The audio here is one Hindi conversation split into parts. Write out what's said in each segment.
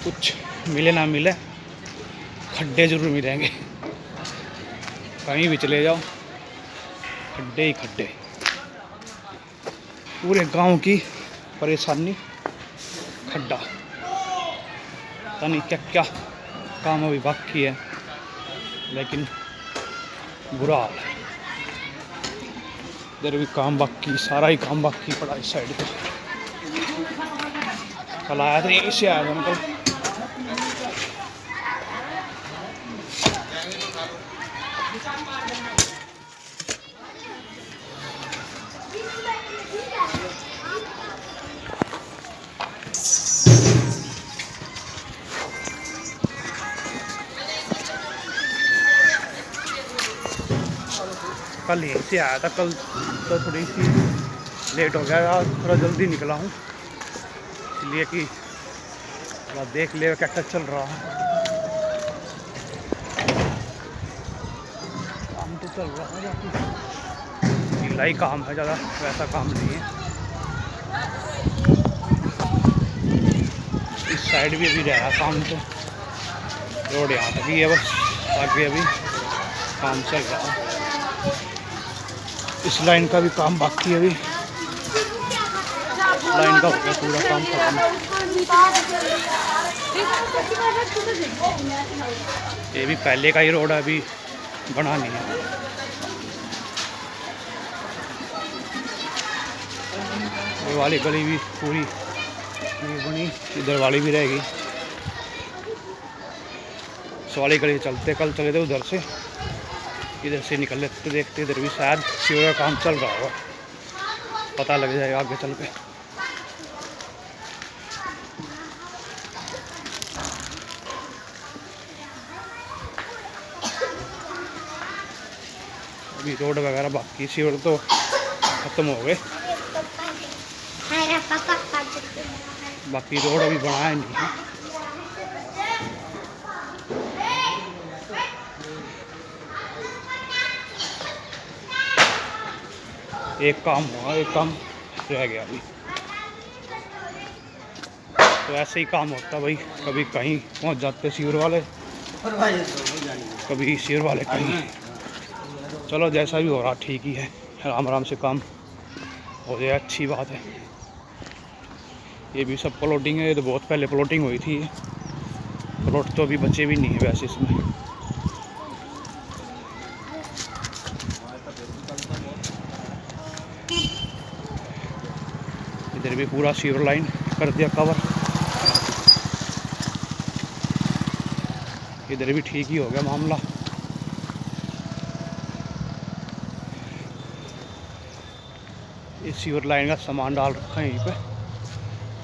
कुछ मिले ना मिले, खड्डे जरूर मिलेंगे। कहीं भी चले जाओ खड्डे ही खड्डे। पूरे गांव की परेशानी खड्डा। पता नहीं क्या क्या काम अभी बाकी है, लेकिन बुरा हाल है। इधर भी काम बाकी, सारा ही काम बाकी पड़ा इस साइड पे। कल आया था, यहीं से आया था मैं कल। कल यहीं से आया था, कल तो थोड़ी सी लेट हो गया, आज थोड़ा जल्दी निकला हूँ, इसलिए कि थोड़ा देख ले क्या क्या चल रहा है। काम तो चल रहा है, बाकी ढीला ही काम है, ज़्यादा वैसा काम नहीं है। इस साइड भी अभी रहा काम, तो रोड यहाँ तक ही है, बस आगे अभी काम चल रहा है। इस लाइन का भी काम बाकी है, अभी लाइन का हो गया पूरा काम खत्म। ये भी पहले का ही रोड है, अभी बना नहीं है। ये वाली गली भी पूरी नहीं बनी, इधर वाली भी रहेगी। इस वाली गली चलते, कल चले थे उधर से, इधर से निकल लेते, देखते इधर भी शायद सीवर का काम चल रहा होगा, पता लग जाएगा आगे चल के। अभी रोड वगैरह बाकी, सीवर तो खत्म हो गए, बाकी रोड अभी बनाया नहीं है। एक काम हुआ, एक काम रह गया अभी। तो ऐसे ही काम होता भाई, कभी कहीं पहुंच जाते सीवर वाले, कभी सीवर वाले कहीं। चलो जैसा भी हो रहा ठीक ही है, आराम आराम से काम हो जाए, अच्छी बात है। ये भी सब प्लॉटिंग है, ये तो बहुत पहले प्लॉटिंग हुई थी, प्लॉट तो अभी बचे भी नहीं है वैसे इसमें। इधर भी पूरा सीवर लाइन कर दिया कवर, इधर भी ठीक ही हो गया मामला। इस सीवर लाइन का सामान डाल रखा है यहीं पे,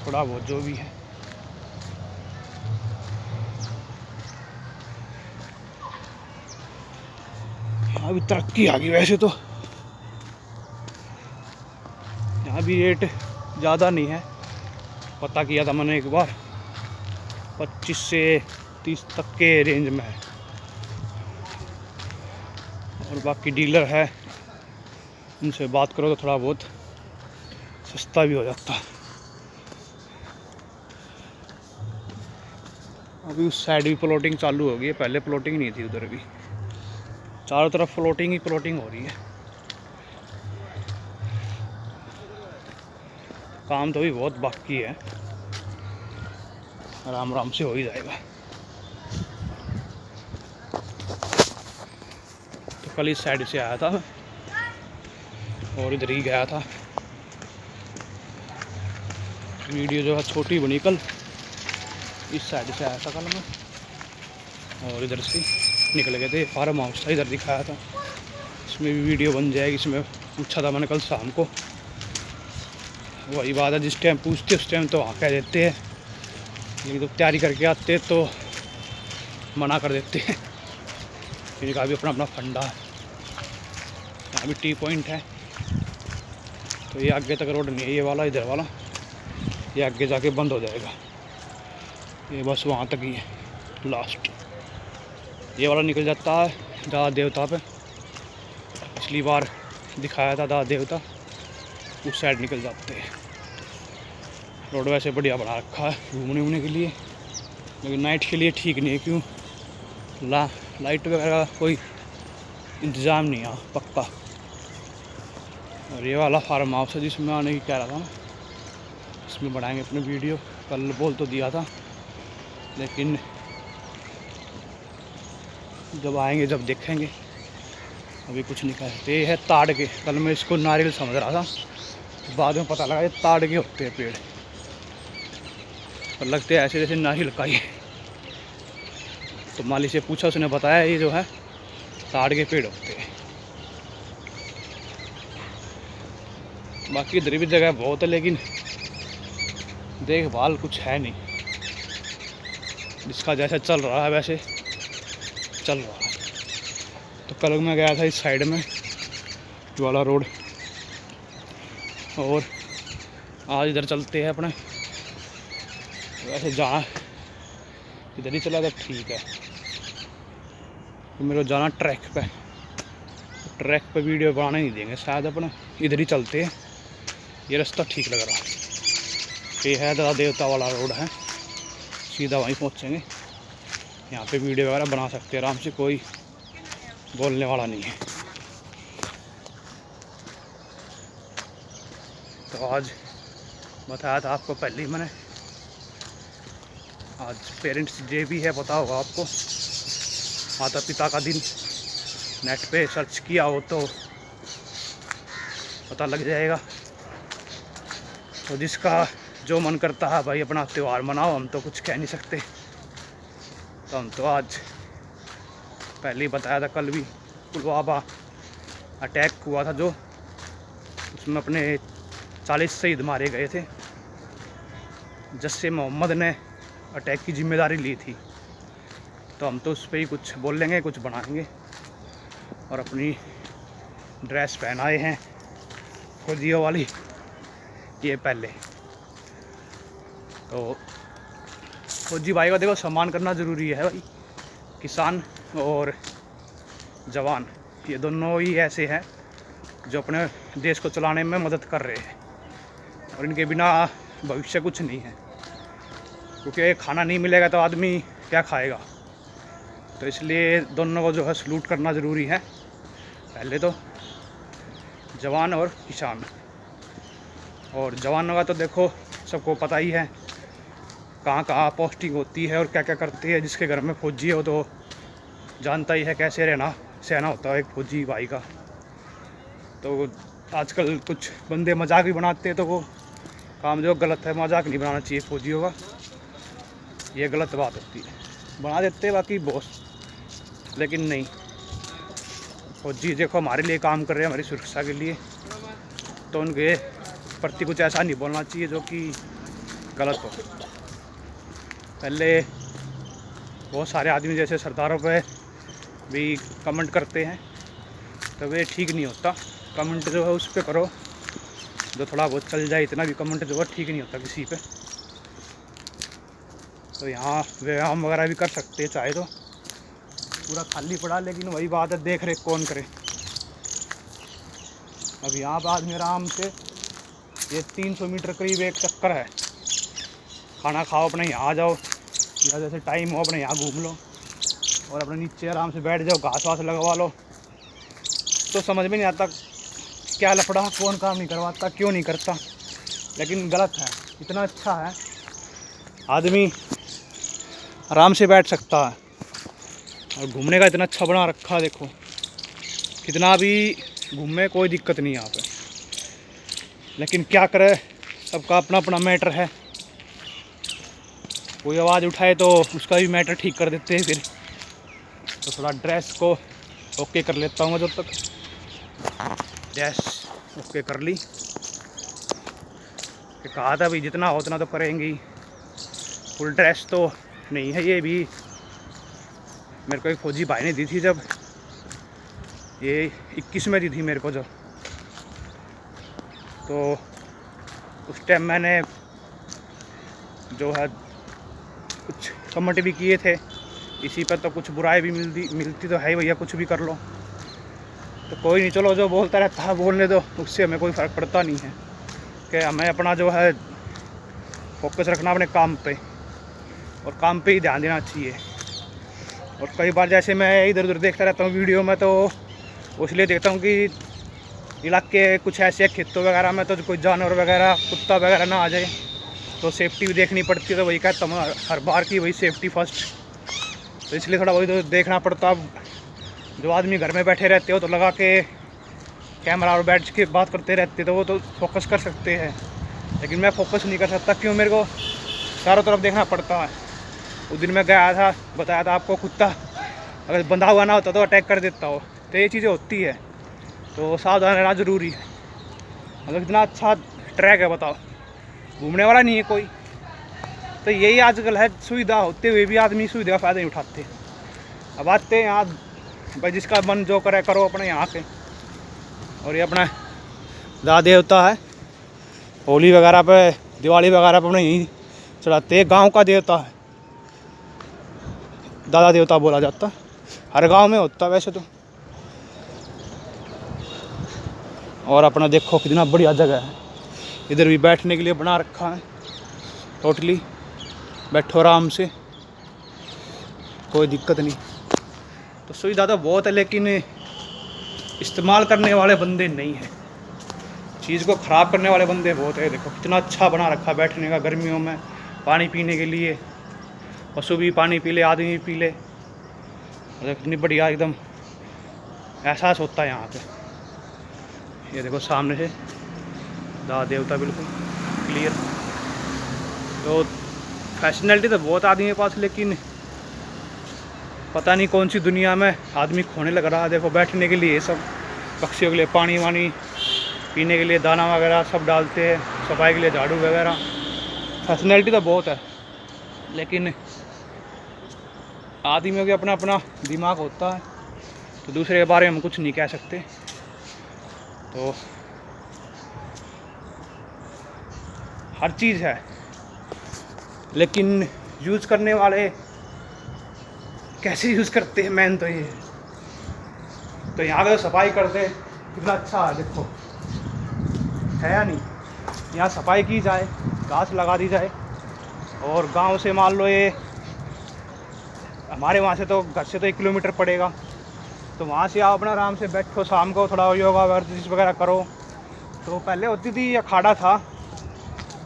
थोड़ा बहुत जो भी है। यहाँ भी तरक्की आ गई वैसे तो, यहाँ भी रेट ज़्यादा नहीं है, पता किया था मैंने एक बार, 25 से 30 तक के रेंज में है। और बाकी डीलर है, उनसे बात करो तो थोड़ा बहुत सस्ता भी हो जाता है। अभी उस साइड भी प्लॉटिंग चालू हो गई है, पहले प्लॉटिंग नहीं थी उधर भी, चारों तरफ प्लॉटिंग ही प्लॉटिंग हो रही है। काम तो भी बहुत बाकी है, आराम आराम से हो ही जाएगा। तो कल इस साइड से आया था और इधर ही गया था, वीडियो जो है छोटी बनी कल। इस साइड से आया था कल मैं, और इधर से निकल गए थे, फार्म हाउस था इधर दिखाया था, इसमें भी वीडियो बन जाएगी। इसमें पूछा था मैंने कल शाम को, वही बात है, जिस टाइम पूछते उस टाइम तो वहाँ कह देते हैं, लेकिन तो तैयारी करके आते तो मना कर देते हैं। इनका भी अपना अपना फंडा है। यहाँ भी टी पॉइंट है, तो ये आगे तक रोड नहीं है, ये वाला इधर वाला, ये आगे जाके बंद हो जाएगा, ये बस वहाँ तक ही है लास्ट। ये वाला निकल जाता है दादा देवता पे, पिछली बार दिखाया था दादा देवता, उस साइड निकल जाते हैं। रोड वैसे बढ़िया बना रखा है घूमने वूमने के लिए, लेकिन नाइट के लिए ठीक नहीं है, क्यों लाइट वगैरह का कोई इंतज़ाम नहीं है पक्का। और ये वाला फार्म हाउस है जिसमें आने की कह रहा था ना, इसमें बनाएंगे अपने वीडियो। कल बोल तो दिया था, लेकिन जब आएंगे जब देखेंगे, अभी कुछ नहीं कह सकते। ये है ताड़ के, कल मैं इसको नारियल समझ रहा था, बाद में पता लगा ये ताड़ के होते हैं पेड़, पर लगते हैं ऐसे जैसे नारियल का ही। तो माली से पूछा, उसने बताया ये जो है ताड़ के पेड़ होते हैं। बाकी इधर भी जगह बहुत है, लेकिन देखभाल कुछ है नहीं, जिसका जैसा चल रहा है वैसे चल रहा है। तो कल मैं गया था इस साइड में वाला रोड, और आज इधर चलते हैं अपने। वैसे जहाँ इधर ही चला तो ठीक है, तो मेरे को जाना ट्रैक पे वीडियो बनाने नहीं देंगे शायद, अपने इधर ही चलते हैं। ये रास्ता ठीक लग रहा है, ये है दादा देवता वाला रोड है, सीधा वहीं पहुँचेंगे। यहाँ पे वीडियो वगैरह बना सकते हैं आराम से, कोई बोलने वाला नहीं है। तो आज बताया था आपको पहले ही मैंने, आज पेरेंट्स डे भी है, पता होगा आपको, माता पिता का दिन। नेट पे सर्च किया हो तो पता लग जाएगा। तो जिसका जो मन करता है भाई अपना त्यौहार मनाओ, हम तो कुछ कह नहीं सकते। तो हम तो आज पहले ही बताया था, कल भी पुलवामा अटैक हुआ था जो, उसमें अपने 40 शहीद मारे गए थे। जैसे मोहम्मद ने अटैक की जिम्मेदारी ली थी, तो हम तो उस पर ही कुछ बोल लेंगे, कुछ बनाएंगे। और अपनी ड्रेस पहनाए हैं फौजियों वाली, ये पहले तो फौजी भाई का देखो सम्मान करना ज़रूरी है भाई। किसान और जवान, ये दोनों ही ऐसे हैं जो अपने देश को चलाने में मदद कर रहे हैं, और इनके बिना भविष्य कुछ नहीं है, क्योंकि खाना नहीं मिलेगा तो आदमी क्या खाएगा। तो इसलिए दोनों को जो है सलूट करना ज़रूरी है, पहले तो जवान और किसान। और जवानों का तो देखो सबको पता ही है कहाँ कहाँ पोस्टिंग होती है और क्या क्या करती है। जिसके घर में फौजी हो तो जानता ही है कैसे सहना होता है एक फौजी भाई का। तो आजकल कुछ बंदे मजाक भी बनाते हैं, तो वो काम जो गलत है, मजाक नहीं बनाना चाहिए फौजियों का, ये गलत बात होती है। बना देते बाकी बॉस, लेकिन नहीं, फौजी देखो हमारे लिए काम कर रहे हैं, हमारी सुरक्षा के लिए, तो उनके प्रति कुछ ऐसा नहीं बोलना चाहिए जो कि गलत हो। पहले बहुत सारे आदमी जैसे सरदारों पे भी कमेंट करते हैं, तो वे ठीक नहीं होता। कमेंट जो है उस पर करो जो थोड़ा बहुत चल जाए, इतना भी कमेंट जो है ठीक नहीं होता किसी पे। तो यहाँ व्यायाम वगैरह भी कर सकते हैं चाहे तो, पूरा खाली पड़ा, लेकिन वही बात है देख रेख कौन करे। अब यहाँ पर आदमी आराम से, ये 300 मीटर करीब एक चक्कर है, खाना खाओ अपने यहाँ आ जाओ, या जैसे टाइम हो अपने यहाँ घूम लो, और अपने नीचे आराम से बैठ जाओ, घास वास लगवा लो। तो समझ में नहीं आता क्या लफड़ा, कौन काम नहीं करवाता, क्यों नहीं करता, लेकिन गलत है। इतना अच्छा है, आदमी आराम से बैठ सकता है, और घूमने का इतना अच्छा बना रखा है, देखो कितना भी घूमे कोई दिक्कत नहीं यहाँ पे। लेकिन क्या करे, सबका अपना अपना मैटर है, कोई आवाज़ उठाए तो उसका भी मैटर ठीक कर देते हैं फिर। तो थोड़ा ड्रेस को ओके कर लेता हूँ, जब तक ड्रेस ओके कर ली, कि कहा था भाई जितना हो उतना तो करेंगे ही। फुल ड्रेस तो नहीं है, ये भी मेरे को एक फौजी भाई ने दी थी, जब ये 21 में दी थी मेरे को जब, तो उस टाइम मैंने जो है कुछ कमेंट भी किए थे इसी पर, तो कुछ बुराई भी मिलती तो है ही भैया, कुछ भी कर लो। तो कोई नहीं, चलो जो बोलता रहता है बोलने दो, उससे हमें कोई फ़र्क पड़ता नहीं है, कि हमें अपना जो है फोकस रखना अपने काम पे। और काम पे ही ध्यान देना चाहिए। और कई बार जैसे मैं इधर उधर देखता रहता हूँ वीडियो में, तो इसलिए देखता हूँ कि इलाके कुछ ऐसे खेतों वगैरह में तो कोई जानवर वगैरह कुत्ता वगैरह ना आ जाए, तो सेफ्टी भी देखनी पड़ती है। तो वही कहता हूँ हर बार की वही सेफ्टी फर्स्ट, तो इसलिए थोड़ा वही तो देखना पड़ता। अब जो आदमी घर में बैठे रहते हो तो लगा के कैमरा और बैठ के बात करते रहते, तो वो तो फोकस कर सकते हैं, लेकिन मैं फोकस नहीं कर सकता। क्यों? मेरे को चारों तरफ देखना पड़ता है। उस दिन मैं गया था, बताया था आपको, कुत्ता अगर बंधा हुआ ना होता तो अटैक कर देता हो। तो ये चीज़ें होती है, तो सावधान रहना ज़रूरी है। मतलब इतना अच्छा ट्रैक है, बताओ, घूमने वाला नहीं है कोई। तो यही आजकल है, सुविधा होते हुए भी आदमी सुविधा का फ़ायदा नहीं उठाते। अब आते हैं यहाँ, भाई जिसका मन जो करे करो अपने यहाँ पे। और ये अपना दादा देवता है, होली वगैरह पे, दिवाली वगैरह पे अपने यहीं चढ़ाते हैं। गांव का देवता है, दादा देवता बोला जाता है, हर गांव में होता है वैसे तो। और अपना देखो कितना बढ़िया जगह है, इधर भी बैठने के लिए बना रखा है टोटली, बैठो आराम से, कोई दिक्कत नहीं। तो सुविधा तो बहुत है, लेकिन इस्तेमाल करने वाले बंदे नहीं हैं, चीज़ को ख़राब करने वाले बंदे बहुत है। देखो कितना अच्छा बना रखा बैठने का, गर्मियों में पानी पीने के लिए, पशु भी पानी पी ले, आदमी भी पी ले, मतलब कितनी बढ़िया एकदम एहसास होता है यहाँ पे। ये देखो सामने से दादा देवता बिल्कुल क्लियर। तो फैशनैलिटी तो बहुत आदमी के पास, लेकिन पता नहीं कौन सी दुनिया में आदमी खोने लग रहा है। देखो बैठने के लिए सब, पक्षियों के लिए पानी वानी, पीने के लिए दाना वगैरह सब डालते हैं, सफाई के लिए झाड़ू वगैरह। फैशनैलिटी तो बहुत है, लेकिन आदमियों के अपना अपना दिमाग होता है, तो दूसरे के बारे में हम कुछ नहीं कह सकते। तो हर चीज़ है, लेकिन यूज़ करने वाले कैसे यूज़ करते हैं, मेन तो ये है। तो यहाँ पे सफाई करते कितना अच्छा है, देखो है या नहीं। यहाँ सफाई की जाए, घास लगा दी जाए। और गांव से मान लो, ये हमारे वहाँ से तो घर से तो 1 किलोमीटर पड़ेगा, तो वहाँ से आप अपना आराम से बैठो, शाम को थोड़ा योगा वर्जिश वगैरह करो। तो पहले होती थी, अखाड़ा था,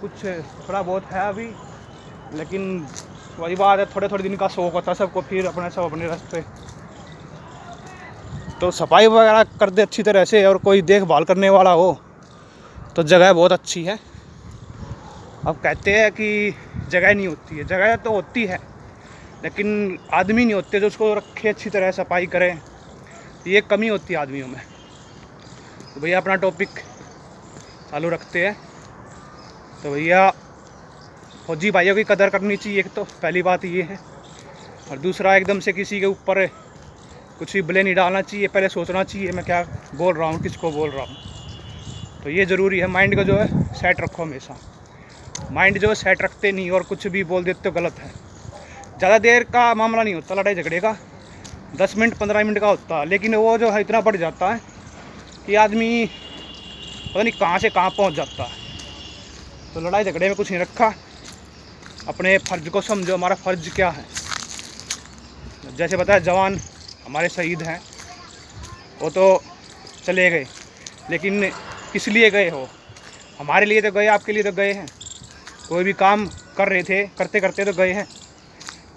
कुछ थोड़ा बहुत है अभी, लेकिन वही बात है, थोड़े थोड़े दिन का शौक होता है सबको, फिर अपने सब अपने रास्ते। तो सफाई वगैरह कर दे अच्छी तरह से, और कोई देखभाल करने वाला हो तो जगह बहुत अच्छी है। अब कहते हैं कि जगह नहीं होती है, जगह तो होती है, लेकिन आदमी नहीं होते जो उसको रखे अच्छी तरह, सफाई करें। ये कमी होती है आदमियों में। तो भैया अपना टॉपिक चालू रखते हैं। तो भैया फौजी भाइयों की कदर करनी चाहिए, एक तो पहली बात ये है। और दूसरा, एकदम से किसी के ऊपर कुछ भी ब्लेम नहीं डालना चाहिए, पहले सोचना चाहिए मैं क्या बोल रहा हूँ, किसको बोल रहा हूँ। तो ये ज़रूरी है, माइंड को जो है सेट रखो हमेशा। माइंड जो है सेट रखते नहीं और कुछ भी बोल देते तो गलत है। ज़्यादा देर का मामला नहीं होता लड़ाई झगड़े का, 10 मिनट 15 मिनट का होता है, लेकिन वो जो है इतना बढ़ जाता है कि आदमी पता नहीं कहाँ से कहाँ पहुँच जाता है। तो लड़ाई झगड़े में कुछ नहीं रखा, अपने फ़र्ज़ को समझो, हमारा फ़र्ज़ क्या है। जैसे बताया, जवान हमारे शहीद हैं, वो तो चले गए, लेकिन किस लिए गए हो? हमारे लिए तो गए, आपके लिए तो गए हैं। कोई भी काम कर रहे थे, करते करते तो गए हैं,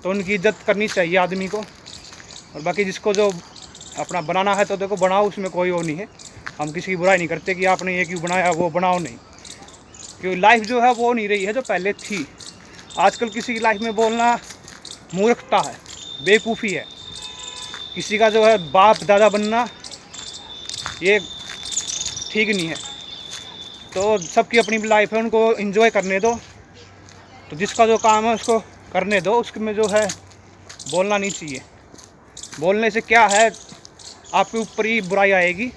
तो उनकी इज्जत करनी चाहिए आदमी को। और बाकी जिसको जो अपना बनाना है तो देखो बनाओ, उसमें कोई वो नहीं है। हम किसी की बुराई नहीं करते कि आपने ये क्यों बनाया, वो बनाओ नहीं, क्योंकि लाइफ जो है वो नहीं रही है जो पहले थी। आजकल किसी की लाइफ में बोलना मूर्खता है, बेवकूफ़ी है। किसी का जो है बाप दादा बनना ये ठीक नहीं है। तो सबकी अपनी लाइफ है, उनको एंजॉय करने दो। तो जिसका जो काम है उसको करने दो, उसमें जो है बोलना नहीं चाहिए। बोलने से क्या है, आपके ऊपर ही बुराई आएगी।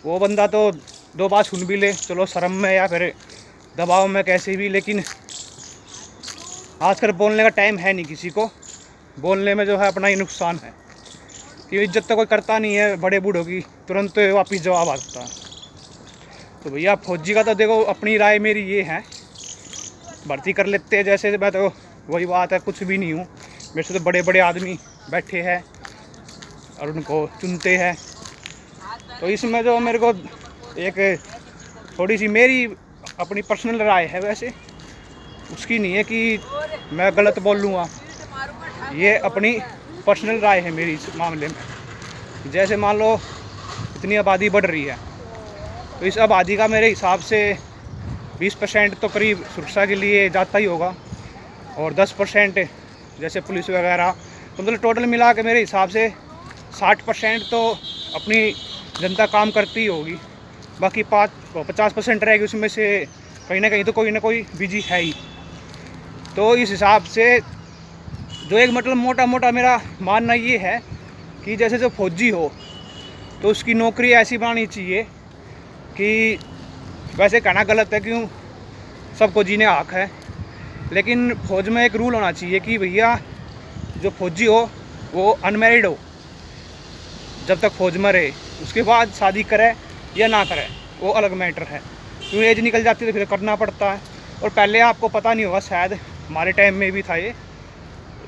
वो बंदा तो 2 बात सुन भी ले, चलो शर्म में या फिर दबाव में कैसे भी, लेकिन आजकल बोलने का टाइम है नहीं किसी को। बोलने में जो है अपना ही नुकसान है, कि इज्जत तो कोई करता नहीं है बड़े बूढ़ों की, तुरंत वापस जवाब आता है। तो भैया फौजी का तो देखो अपनी राय मेरी ये है, भर्ती कर लेते हैं। जैसे मैं तो वही बात है, कुछ भी नहीं हूँ। मेरे से तो बड़े बड़े आदमी बैठे हैं और उनको चुनते हैं। तो इसमें जो मेरे को एक थोड़ी सी मेरी अपनी पर्सनल राय है, वैसे उसकी नहीं है कि मैं गलत बोल लूँगा, ये अपनी पर्सनल राय है मेरी इस मामले में। जैसे मान लो इतनी आबादी बढ़ रही है, तो इस आबादी का मेरे हिसाब से 20% तो करीब सुरक्षा के लिए जाता ही होगा, और 10% जैसे पुलिस वगैरह, तो मतलब टोटल मिला के मेरे हिसाब से 60% तो अपनी जनता काम करती ही होगी। बाकी 50% रहेगी, उसमें से कहीं ना कहीं तो कोई ना कोई बिजी है ही। तो इस हिसाब से जो एक मतलब मोटा मोटा मेरा मानना ये है कि जैसे जो फौजी हो तो उसकी नौकरी ऐसी बनानी चाहिए कि, वैसे कहना गलत है, क्यों सबको जीने हक है, लेकिन फौज में एक रूल होना चाहिए कि भैया जो फौजी हो वो अनमैरिड हो जब तक फौज में रहे। उसके बाद शादी करे या ना करे वो अलग मैटर है, क्यों एज निकल जाती है तो फिर करना पड़ता है। और पहले आपको पता नहीं होगा, शायद हमारे टाइम में भी था ये,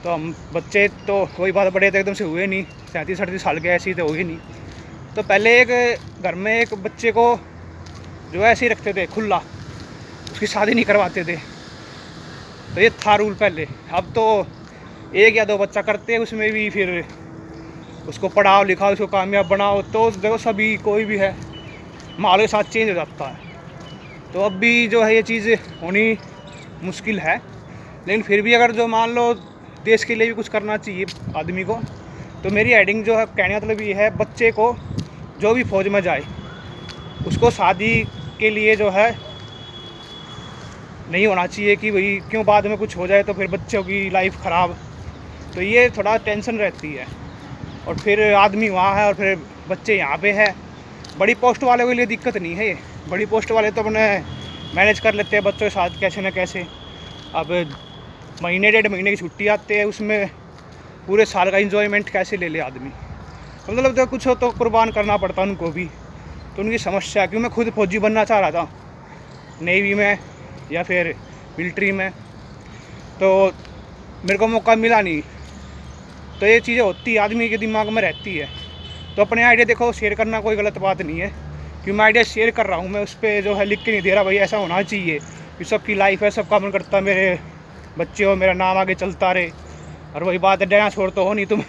तो हम बच्चे तो वही बात बड़े थे एकदम से हुए नहीं, 37-38 साल के ऐसे तो हुए नहीं। तो पहले एक घर में एक बच्चे को जो ऐसे ही रखते थे खुला, उसकी शादी नहीं करवाते थे। तो ये था रूल पहले। अब तो 1 या 2 बच्चा करते हैं, उसमें भी फिर उसको पढ़ाओ लिखाओ, उसको कामयाब बनाओ, तो देखो सभी कोई भी है माहौल के साथ चेंज हो जाता है। तो अब भी जो है ये चीज़ होनी मुश्किल है, लेकिन फिर भी अगर जो मान लो देश के लिए भी कुछ करना चाहिए आदमी को, तो मेरी हेडिंग जो है कहने का मतलब ये है, बच्चे को जो भी फौज में जाए उसको शादी के लिए जो है नहीं होना चाहिए कि भाई क्यों बाद में कुछ हो जाए तो फिर बच्चों की लाइफ ख़राब। तो ये थोड़ा टेंशन रहती है, और फिर आदमी वहाँ है और फिर बच्चे यहाँ पे है। बड़ी पोस्ट वाले के लिए दिक्कत नहीं है ये, बड़ी पोस्ट वाले तो अपने मैनेज कर लेते हैं बच्चों के साथ कैसे न कैसे। अब महीने 1.5 महीने की छुट्टी आती है, उसमें पूरे साल का इंजॉयमेंट कैसे ले ले आदमी। तो मतलब तो कुछ हो तो कुर्बान करना पड़ता उनको भी, तो उनकी समस्या। क्यों मैं खुद फौजी बनना चाह रहा था, नेवी में या फिर मिलिट्री में, तो मेरे को मौका मिला नहीं। तो ये चीज़ें होती आदमी के दिमाग में रहती है। तो अपने आइडिया देखो शेयर करना कोई गलत बात नहीं है, क्योंकि मैं आइडिया शेयर कर रहा हूँ, मैं उस पर जो है लिख के नहीं दे रहा भाई ऐसा होना चाहिए कि सबकी लाइफ है, सबका मन करता मेरे बच्चे हो, मेरा नाम आगे चलता रहे। और वही बात है, डायनासोर तो हो नहीं तुम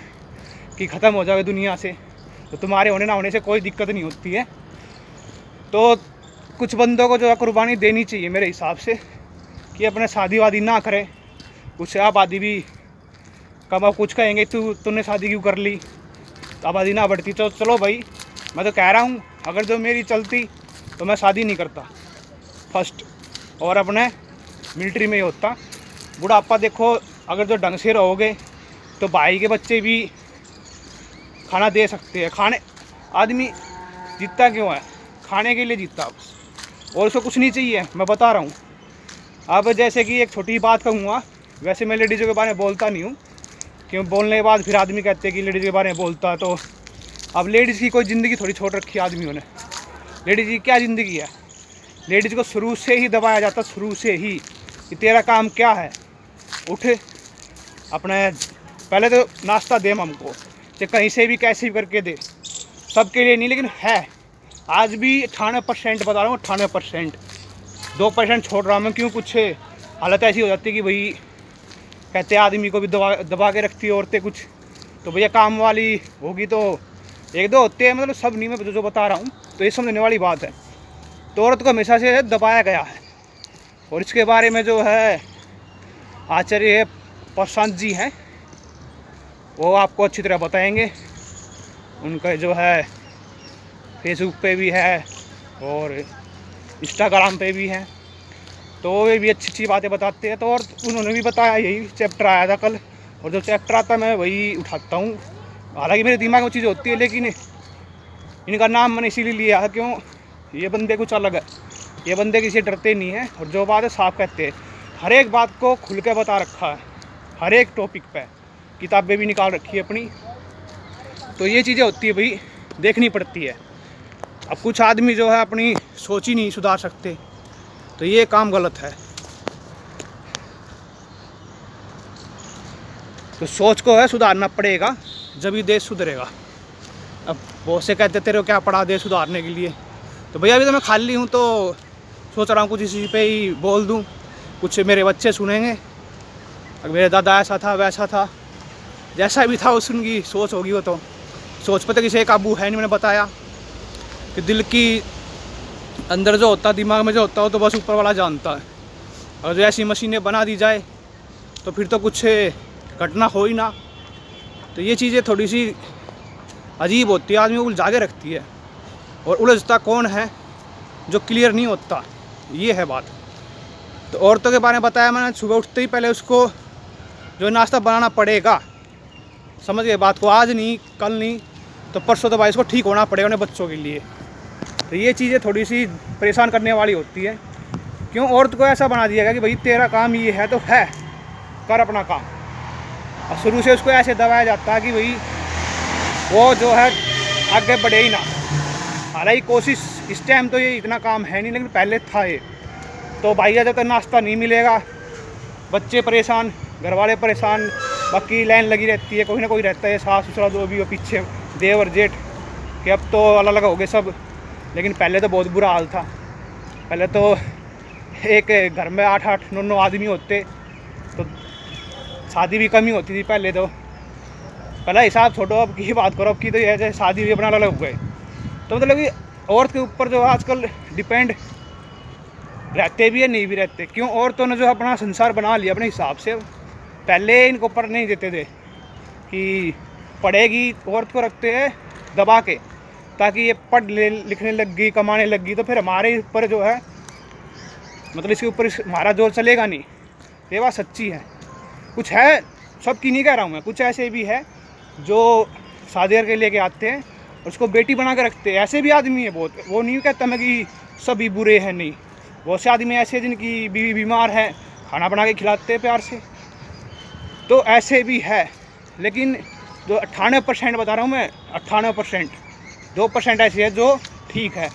कि ख़त्म हो जाओगे दुनिया से, तो तुम्हारे होने ना होने से कोई दिक्कत नहीं होती है। तो कुछ बंदों को जो है कुर्बानी देनी चाहिए मेरे हिसाब से, कि अपने शादी वादी ना करें। कुछ आबादी भी कब आप कुछ कहेंगे तूने शादी क्यों कर ली, तो आबादी ना बढ़ती। तो चलो भाई, मैं तो कह रहा हूँ अगर जो मेरी चलती तो मैं शादी नहीं करता फर्स्ट, और अपने मिलिट्री में ही होता। बुढ़ापा देखो अगर जो ढंग से रहोगे तो भाई के बच्चे भी खाना दे सकते हैं। खाने आदमी जीतता क्यों है, खाने के लिए जीतता बस, और उसको कुछ नहीं चाहिए, मैं बता रहा हूँ। अब जैसे कि एक छोटी बात कहूँगा, वैसे मैं लेडीज़ों के बारे में बोलता नहीं हूँ, क्यों बोलने के बाद फिर आदमी कहते हैं कि लेडीज़ के बारे में बोलता है। तो अब लेडीज़ की कोई ज़िंदगी थोड़ी छोड़ रखी है आदमियों ने। लेडीज़ की क्या ज़िंदगी है, लेडीज़ को शुरू से ही दबाया जाता, शुरू से ही कि तेरा काम क्या है, उठ अपने पहले तो नाश्ता दे हमको, चाहे कहीं से भी कैसे भी करके दे, सबके लिए नहीं लेकिन है आज भी 98% बता रहा हूँ, 98%। 2% छोड़ रहा हूँ मैं, क्यों कुछ हालत ऐसी हो जाती है कि भाई कहते हैं आदमी को भी दबा के रखती है औरतें कुछ, तो भैया काम वाली होगी तो 1-2 होते हैं, मतलब सब नहीं, मैं जो बता रहा हूँ तो ये समझने वाली बात है। तो औरत को हमेशा से दबाया गया है, और इसके बारे में जो है आचार्य प्रशांत जी हैं, वो आपको अच्छी तरह बताएंगे। उनका जो है फेसबुक पे भी है और इंस्टाग्राम पे भी है, तो वे भी अच्छी अच्छी बातें बताते हैं। तो और उन्होंने भी बताया, यही चैप्टर आया था कल, और जो चैप्टर आता है मैं वही उठाता हूँ। हालांकि मेरे दिमाग में चीज़ होती है, लेकिन इनका नाम मैंने इसीलिए लिया है, क्यों ये बंदे कुछ अलग है, ये बंदे किसी डरते नहीं हैं, और जो बात है साफ कहते हैं। हर एक बात को खुल के बता रखा है, हर एक टॉपिक पे किताबें भी निकाल रखी है अपनी। तो ये चीज़ें होती है भाई, देखनी पड़ती है। अब कुछ आदमी जो है अपनी सोच ही नहीं सुधार सकते, तो ये काम गलत है। तो सोच को है सुधारना पड़ेगा, जब ही देश सुधरेगा। अब बहुत से कहते तेरे को क्या पड़ा देश सुधारने के लिए। तो भैया अभी तो मैं खाली हूँ, तो सोच रहा हूँ कुछ इसी पे ही बोल दूँ, कुछ मेरे बच्चे सुनेंगे। अगर मेरे दादा ऐसा था वैसा था, जैसा भी था उस उनकी सोच होगी। वो तो सोच पे तो किसी काबू है नहीं। मैंने बताया कि दिल की अंदर जो होता है, दिमाग में जो होता है, वो तो बस ऊपर वाला जानता है। अगर जो ऐसी मशीनें बना दी जाए तो फिर तो कुछ घटना हो ही ना। तो ये चीज़ें थोड़ी सी अजीब होती है, आदमी को उलझा के रखती है। और उलझता कौन है, जो क्लियर नहीं होता, ये है बात। तो औरतों के बारे में बताया मैंने, सुबह उठते ही पहले उसको जो नाश्ता बनाना पड़ेगा, समझ गए बात को। आज नहीं, कल नहीं, तो परसों तो भाई इसको ठीक होना पड़ेगा उन्हें बच्चों के लिए। तो ये चीज़ें थोड़ी सी परेशान करने वाली होती है। क्यों औरत को ऐसा बना दिया गया कि भाई तेरा काम ये है तो है, कर अपना काम। और शुरू से उसको ऐसे दबाया जाता है कि भाई वो जो है आगे बढ़े ही ना। हालांकि कोशिश इस टाइम तो ये इतना काम है नहीं, लेकिन पहले था ये। तो भाई जब तक नाश्ता नहीं मिलेगा, बच्चे परेशान, घर वाले परेशान, बाकी लाइन लगी रहती है, कोई ना कोई रहता है, सास ससुरा जो भी हो पीछे, देवर जेठ, कि अब तो अलग अलग हो गए सब। लेकिन पहले तो बहुत बुरा हाल था। पहले तो एक घर में 8-8 9-9 आदमी होते, तो शादी भी कम ही होती थी पहले। तो पहला हिसाब छोड़ो, अब की बात करो, अब की तो ऐसे शादी भी अपना अलग हो गए। तो मतलब कि औरत के ऊपर जो आजकल डिपेंड रहते भी है, नहीं भी रहते। क्यों औरतों ने जो अपना संसार बना लिया अपने हिसाब से। पहले इनको पढ़ नहीं देते थे कि पढ़ेगी, औरत को रखते हैं दबा के, ताकि ये पढ़ लिखने लग गई, कमाने लग गई, तो फिर हमारे ऊपर जो है, मतलब इसके ऊपर हमारा जोर चलेगा नहीं। ये बात सच्ची है। कुछ है, सबकी नहीं कह रहा हूँ मैं, कुछ ऐसे भी है जो शादी करके लेके आते हैं, उसको बेटी बना के रखते हैं। ऐसे भी आदमी है बहुत। वो नहीं कहता मैं कि सभी बुरे हैं, नहीं। बहुत से आदमी ऐसे जिनकी बीवी बीमार है, खाना बना के खिलाते हैं प्यार से, तो ऐसे भी है। लेकिन जो 98% बता रहा हूँ मैं, 98%, 2% ऐसे है जो ठीक है।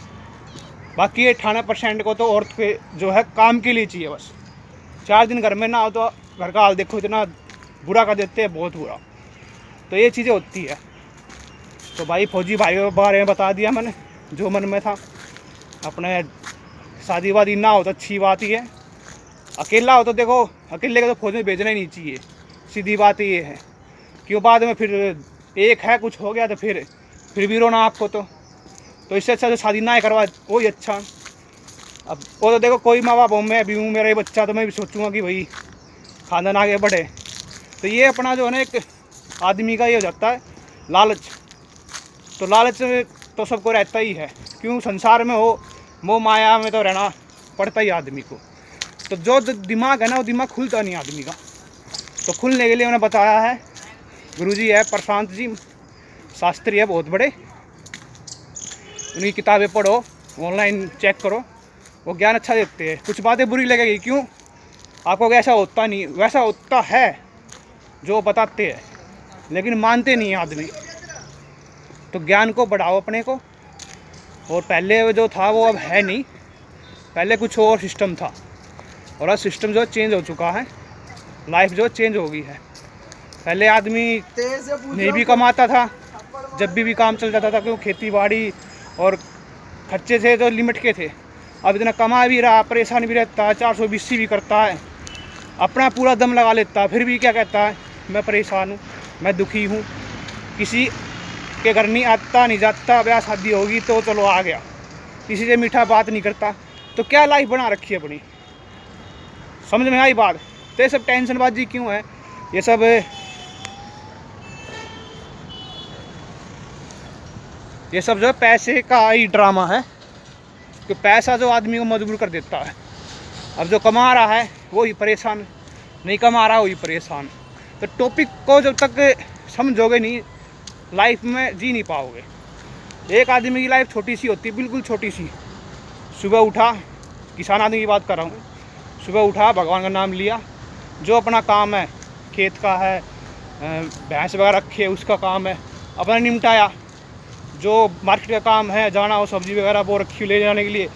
बाकी 98% को तो औरत के जो है काम के लिए चाहिए बस। 4 दिन घर में ना हो तो घर का हाल देखो, इतना बुरा कर देते हैं, बहुत बुरा। तो ये चीज़ें होती है। तो भाई फौजी भाइयों के बारे में बता दिया मैंने, जो मन में था। अपने शादी वादी ना हो तो अच्छी बात ही है। अकेला हो तो देखो, अकेले को तो फौज में भेजना ही नहीं चाहिए, सीधी बात ये है। क्यों बाद में फिर एक है कुछ हो गया तो फिर भी रोना आपको। तो इससे अच्छा जो शादी ना करवा वही अच्छा। अब वो तो देखो, कोई माँ बाप हो, मैं भी हूँ, मेरा ही बच्चा, तो मैं भी सोचूंगा कि भाई खानदान आगे बढ़े। तो ये अपना जो है ना, एक आदमी का ये हो जाता है लालच। तो लालच तो सबको रहता ही है। क्यों संसार में हो, मोह माया में तो रहना पड़ता ही आदमी को। तो जो दिमाग है ना, वो दिमाग खुलता नहीं आदमी का। तो खुलने के लिए मैंने बताया है, गुरुजी है प्रशांत जी, शास्त्री है बहुत बड़े, उनकी किताबें पढ़ो, ऑनलाइन चेक करो, वो ज्ञान अच्छा देते हैं। कुछ बातें बुरी लगेगी, क्यों आपको ऐसा होता नहीं, वैसा होता है जो बताते हैं, लेकिन मानते नहीं है आदमी। तो ज्ञान को बढ़ाओ अपने को। और पहले जो था वो अब है नहीं, पहले कुछ और सिस्टम था, और अब सिस्टम जो चेंज हो चुका है, लाइफ जो चेंज हो गई है। पहले आदमी नहीं भी कमाता था, जब भी काम चल जाता था, क्यों खेती बाड़ी और खर्चे थे जो लिमिट के थे। अब इतना कमा भी रहा, परेशान भी रहता है, 420 भी करता है, अपना पूरा दम लगा लेता है, फिर भी क्या कहता है, मैं परेशान हूँ, मैं दुखी हूँ। किसी के घर नहीं आता नहीं जाता, ब्याह शादी होगी तो चलो आ गया, किसी से मीठा बात नहीं करता। तो क्या लाइफ बना रखी है अपनी, समझ में आई बात। तो ये सब टेंशनबाजी क्यों है, ये सब जो पैसे का ही ड्रामा है। कि पैसा जो आदमी को मजबूर कर देता है। अब जो कमा रहा है वही परेशान, नहीं कमा रहा वही परेशान। तो टॉपिक को जब तक समझोगे नहीं, लाइफ में जी नहीं पाओगे। एक आदमी की लाइफ छोटी सी होती है, बिल्कुल छोटी सी। सुबह उठा, किसान आदमी की बात कर रहा हूँ, सुबह उठा, भगवान का नाम लिया, जो अपना काम है, खेत का है, भैंस वगैरह रखे उसका काम है, अपना निपटाया। जो मार्केट का काम है, जाना हो सब्जी वगैरह वो रखी ले जाने के लिए,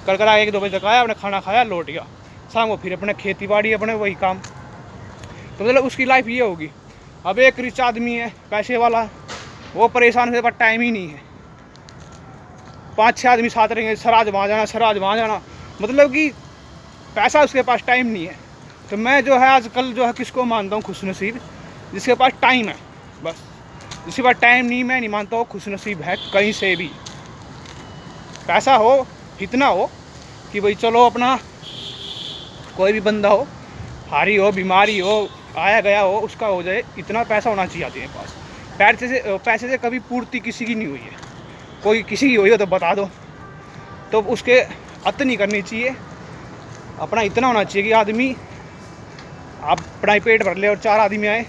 कर 1-2 बजे तक आया, अपने खाना खाया, लौट गया। शाम को फिर अपने खेती बाड़ी, अपने वही काम। तो मतलब उसकी लाइफ ये होगी। अब एक रिच आदमी है पैसे वाला, वो परेशान होने पर टाइम ही नहीं है। 5-6 आदमी साथ रहेंगे, सर आज वहाँ जाना, सर आज वहाँ जाना, मतलब कि पैसा उसके पास, टाइम नहीं है। तो मैं जो है आजकल जो है किसको मानता हूँ खुशनसीब, जिसके पास टाइम है बस। जिसके पास टाइम नहीं, मैं नहीं मानता हूँ खुशनसीब है कहीं से भी। पैसा हो, इतना हो कि भाई चलो अपना, कोई भी बंदा हो, हारी हो, बीमारी हो, आया गया हो, उसका हो जाए, इतना पैसा होना चाहिए आदमी के पास। पैसे से कभी पूर्ति किसी की नहीं हुई है। कोई किसी की हुई हो तो बता दो, तो उसके अत नहीं करनी चाहिए। अपना इतना होना चाहिए कि आदमी आप अपना ही पेट भर ले और 4 आदमी आए,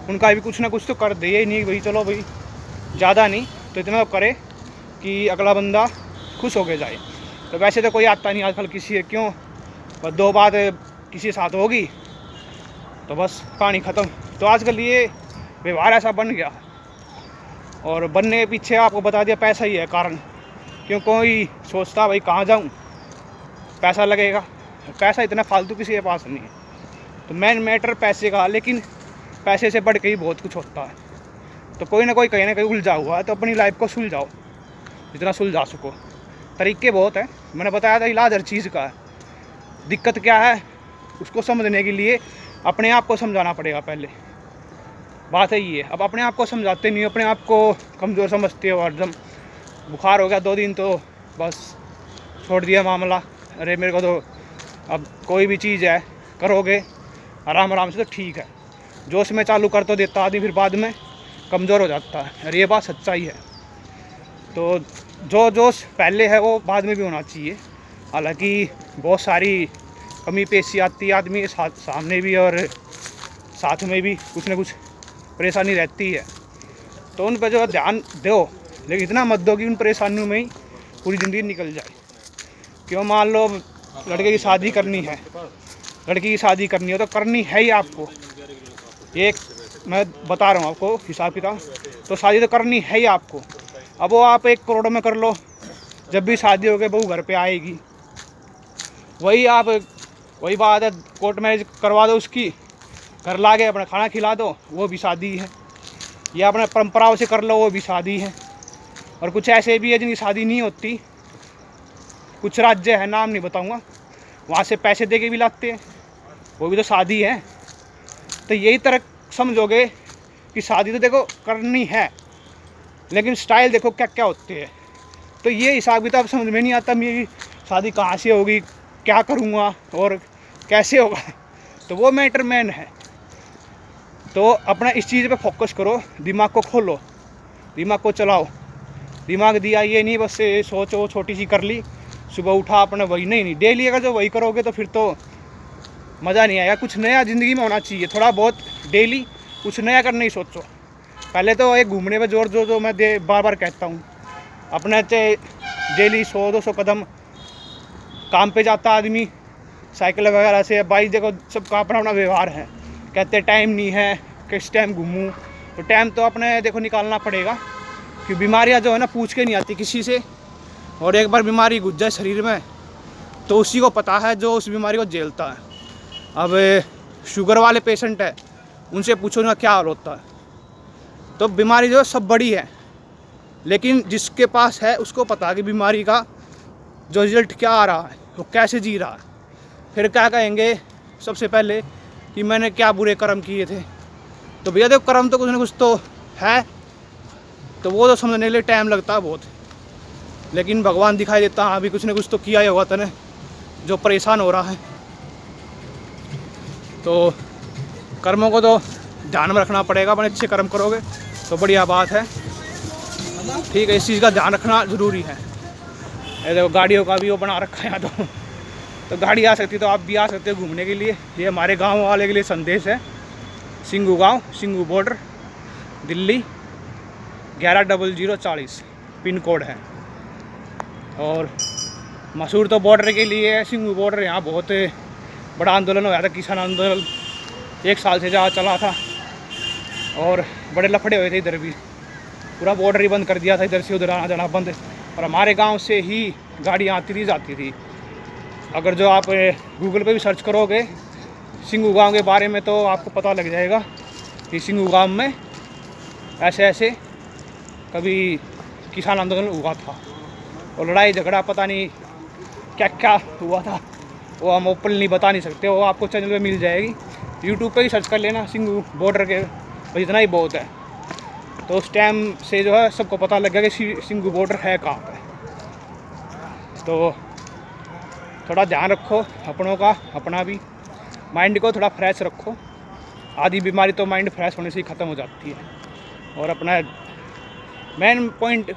उनका भी कुछ ना कुछ तो कर दे। ये नहीं भाई चलो भाई ज़्यादा नहीं तो इतना तो करे कि अगला बंदा खुश होके जाए। तो वैसे तो कोई आता नहीं आजकल किसी है, क्यों, बस 2 बात किसी के साथ होगी तो बस कहानी ख़त्म। तो आजकल ये व्यवहार ऐसा बन गया, और बनने के पीछे आपको बता दिया पैसा ही है कारण। क्यों कोई सोचता भाई कहाँ जाऊँ, पैसा लगेगा, पैसा इतना फालतू किसी के पास नहीं है। तो मेन मैटर पैसे का, लेकिन पैसे से बढ़ के ही बहुत कुछ होता है। तो कोई ना कोई कहीं ना कहीं उलझा हुआ है, तो अपनी लाइफ को सुलझाओ जितना सुलझा सको। तरीके बहुत हैं, मैंने बताया था इलाज हर चीज़ का है। दिक्कत क्या है उसको समझने के लिए अपने आप को समझाना पड़ेगा पहले, बात है ये। अब अपने आप को समझाते नहीं, अपने आप को कमज़ोर समझते हो, हरदम बुखार हो गया 2 दिन तो बस छोड़ दिया मामला। अरे मेरे को तो अब कोई भी चीज़ है करोगे आराम आराम से तो ठीक है, जोश में चालू कर तो देता आदमी, फिर बाद में कमज़ोर हो जाता है। अरे ये बात सच्चाई है। तो जो जोश पहले है वो बाद में भी होना चाहिए। हालांकि बहुत सारी कमी पेशी आती है आदमी के सामने भी, और साथ में भी कुछ ना कुछ परेशानी रहती है, तो उन पर जो ध्यान दो, लेकिन इतना मत दो कि उन परेशानियों में ही पूरी ज़िंदगी निकल जाए। क्यों, मान लो लड़के की शादी करनी है, लड़की की शादी करनी हो तो करनी है ही आपको। एक मैं बता रहा हूँ आपको हिसाब किताब, तो शादी तो करनी है ही आपको। अब वो आप 1 करोड़ में कर लो, जब भी शादी हो गई बहू घर पे आएगी, वही बात है, कोर्ट मैरिज करवा दो उसकी, घर ला के अपना खाना खिला दो, वो भी शादी है। या अपने परंपराओं से कर लो, वो भी शादी है। और कुछ ऐसे भी है जिनकी शादी नहीं होती, कुछ राज्य है, नाम नहीं बताऊंगा, वहाँ से पैसे दे के भी लाते हैं, वो भी तो शादी है। तो यही तरह समझोगे कि शादी तो देखो करनी है, लेकिन स्टाइल देखो क्या क्या होते हैं। तो ये हिसाब किताब समझ में नहीं आता, मेरी शादी कहाँ से होगी, क्या करूँगा और कैसे होगा, तो वो मैटर मैन है। तो अपना इस चीज़ पे फोकस करो, दिमाग को खोलो, दिमाग को चलाओ। दिमाग दिया ये नहीं बस सोचो छोटी सी कर ली, सुबह उठा अपने वही, नहीं डेली अगर जो वही करोगे तो फिर तो मज़ा नहीं आएगा। कुछ नया ज़िंदगी में होना चाहिए, थोड़ा बहुत डेली कुछ नया करने ही सोचो। पहले तो एक घूमने पे जोर जो मैं बार बार कहता हूँ, अपने चाहे डेली 100-200 कदम काम पे जाता आदमी साइकिल वगैरह से, बाइक, देखो सबका अपना अपना व्यवहार है। कहते टाइम नहीं है, किस टाइम घूमूँ, तो टाइम तो अपने देखो निकालना पड़ेगा, कि बीमारियाँ जो है ना पूछ के नहीं आती किसी से। और एक बार बीमारी घुस जाए शरीर में तो उसी को पता है जो उस बीमारी को झेलता है। अब शुगर वाले पेशेंट है, उनसे पूछो ना क्या हाल होता है। तो बीमारी जो सब बड़ी है, लेकिन जिसके पास है उसको पता है कि बीमारी का जो रिजल्ट क्या आ रहा है, वो कैसे जी रहा है। फिर क्या कहेंगे सबसे पहले कि मैंने क्या बुरे कर्म किए थे। तो भैया देखो कर्म तो कुछ ना कुछ तो है, तो वो तो समझने के लिए टाइम लगता है बहुत, लेकिन भगवान दिखाई देता हाँ भी कुछ ना कुछ तो किया ही होगा तने जो परेशान हो रहा है। तो कर्मों को तो ध्यान में रखना पड़ेगा, अपने अच्छे कर्म करोगे तो बढ़िया बात है, ठीक है। इस चीज़ का ध्यान रखना ज़रूरी है। ये देखो गाड़ियों का भी वो बना रखा है यहाँ, तो गाड़ी आ सकती है, तो आप भी आ सकते हो घूमने के लिए। ये हमारे गांव वाले के लिए संदेश है। सिंघू गांव, Singhu border, Delhi 110040 pin code है। और मसूर तो बॉर्डर के लिए है, सिंघू बॉर्डर। यहाँ बहुत बड़ा आंदोलन हुआ था, किसान आंदोलन 1 साल से ज़्यादा चला था, और बड़े लफड़े हुए थे। इधर भी पूरा बॉर्डर ही बंद कर दिया था, इधर से उधर आना जाना बंद। और हमारे गांव से ही गाड़ियाँ आती थी जाती थी। अगर जो आप गूगल पे भी सर्च करोगे सिंघू गांव के बारे में तो आपको पता लग जाएगा कि सिंघू गांव में ऐसे ऐसे कभी किसान आंदोलन हुआ था और लड़ाई झगड़ा पता नहीं क्या क्या हुआ था, वो हम ओपन नहीं बता नहीं सकते। वो आपको चैनल पे मिल जाएगी, यूट्यूब पे ही सर्च कर लेना सिंघू बॉर्डर के, बस इतना ही बहुत है। तो उस टाइम से जो है सबको पता लग गया कि सिंघू बॉर्डर है कहाँ पे। तो थोड़ा ध्यान रखो अपनों का, अपना भी माइंड को थोड़ा फ्रेश रखो। आधी बीमारी तो माइंड फ्रेश होने से ही ख़त्म हो जाती है। और अपना मेन पॉइंट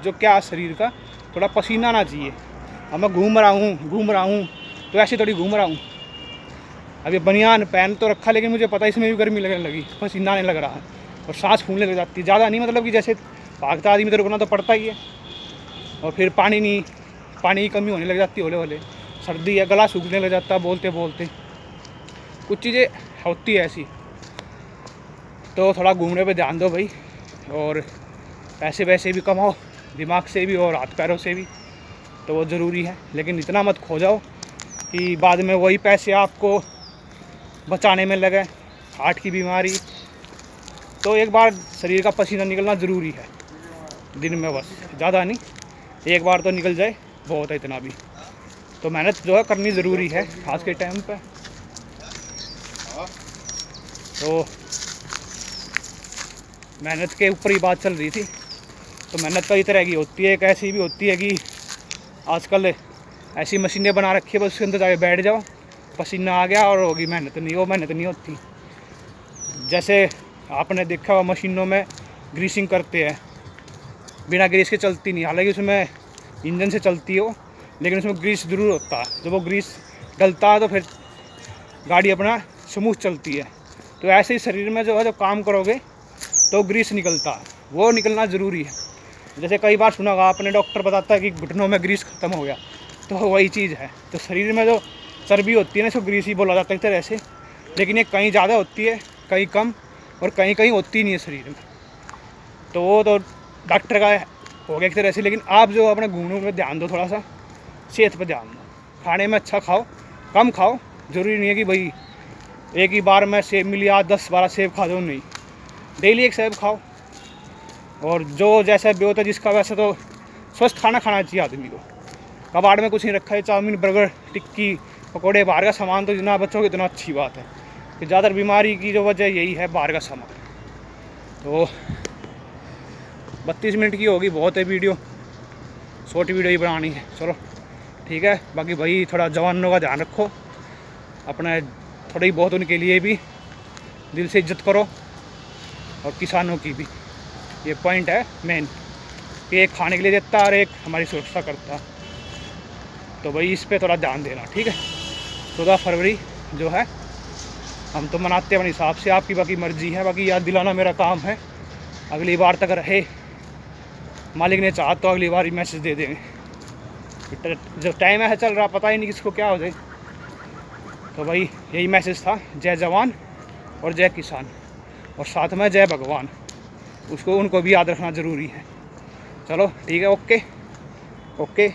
जो क्या शरीर का, थोड़ा पसीना आना चाहिए। अब मैं घूम रहा हूँ तो ऐसे थोड़ी घूम रहा हूँ। अभी बनियान पहन तो रखा, लेकिन मुझे पता है इसमें भी गर्मी लगने लगी, पसीना आने लग रहा है और सांस फूलने लग जाती है। ज़्यादा नहीं, मतलब कि जैसे भागता आदमी तो रुकना तो पड़ता ही है। और फिर पानी की कमी होने लग जाती है, हौले हौले सर्दी है, गला सूखने लग जाता है बोलते बोलते। कुछ चीज़ें होती है ऐसी। तो थोड़ा घूमने पे ध्यान दो भाई, और पैसे वैसे भी कमाओ, दिमाग से भी और हाथ पैरों से भी, तो वो ज़रूरी है। लेकिन इतना मत खो जाओ कि बाद में वही पैसे आपको बचाने में लगे हार्ट की बीमारी। तो एक बार शरीर का पसीना निकलना ज़रूरी है दिन में, बस ज़्यादा नहीं, एक बार तो निकल जाए बहुत है, इतना भी। तो मेहनत जो है करनी ज़रूरी है आज के टाइम पे। तो मेहनत के ऊपर ही बात चल रही थी। तो मेहनत कई तरह की होती है, एक ऐसी भी होती है कि आजकल ऐसी मशीनें बना रखी है, बस उसके अंदर जाके बैठ जाओ, पसीना आ गया और होगी मेहनत। नहीं, वो मेहनत नहीं होती। जैसे आपने देखा हुआ मशीनों में ग्रीसिंग करते हैं, बिना ग्रीस के चलती नहीं, हालांकि उसमें इंजन से चलती हो, लेकिन उसमें ग्रीस ज़रूर होता है। जब वो ग्रीस डलता है तो फिर गाड़ी अपना स्मूथ चलती है। तो ऐसे ही शरीर में जो है, जब काम करोगे तो ग्रीस निकलता है, वो निकलना ज़रूरी है। जैसे कई बार सुना होगा आपने, डॉक्टर बताता है कि घुटनों में ग्रीस ख़त्म हो गया, तो वही चीज़ है। तो शरीर में जो चर्बी होती है ना, इसको ग्रीस ही बोला जाता है एक तरह से। लेकिन ये कहीं ज़्यादा होती है, कहीं कम, और कहीं कहीं होती नहीं है शरीर में। तो वो तो डॉक्टर का हो गया एक तरह से। लेकिन आप जो अपने घूमने में ध्यान दो, थोड़ा सा सेहत पर ध्यान दो, खाने में अच्छा खाओ, कम खाओ। ज़रूरी नहीं है कि भाई एक ही बार में सेब मिली, आज 10-12 सेब खा दो, नहीं, डेली एक सेब खाओ। और जो जैसा भी होता है जिसका, वैसे तो स्वस्थ खाना खाना चाहिए आदमी को। कबाड़ में कुछ नहीं रखा है, चाउमीन, बर्गर, टिक्की, पकोड़े, बाहर का सामान तो जितना बचोगे इतना अच्छी बात है। कि ज़्यादातर बीमारी की जो वजह यही है, बाहर का सामान। तो 32 मिनट की होगी, बहुत है वीडियो, शॉर्ट वीडियो ही बनानी है। चलो ठीक है। बाकी भाई थोड़ा जवानों का ध्यान रखो, अपने थोड़ी बहुत उनके लिए भी दिल से इज्जत करो, और किसानों की भी। ये पॉइंट है मेन, कि एक खाने के लिए देता है और एक हमारी सुरक्षा करता है। तो भाई इस पे थोड़ा ध्यान देना, ठीक है। 14 फरवरी जो है हम तो मनाते हैं अपने हिसाब से, आपकी बाकी मर्जी है। बाकी याद दिलाना मेरा काम है, अगली बार तक रहे, मालिक ने चाहा तो अगली बार मैसेज दे देंगे। जो टाइम ऐसा चल रहा, पता ही नहीं किसको क्या हो जाए। तो भाई यही मैसेज था, जय जवान और जय किसान, और साथ में जय भगवान, उसको उनको भी याद रखना ज़रूरी है। चलो ठीक है, ओके ओके।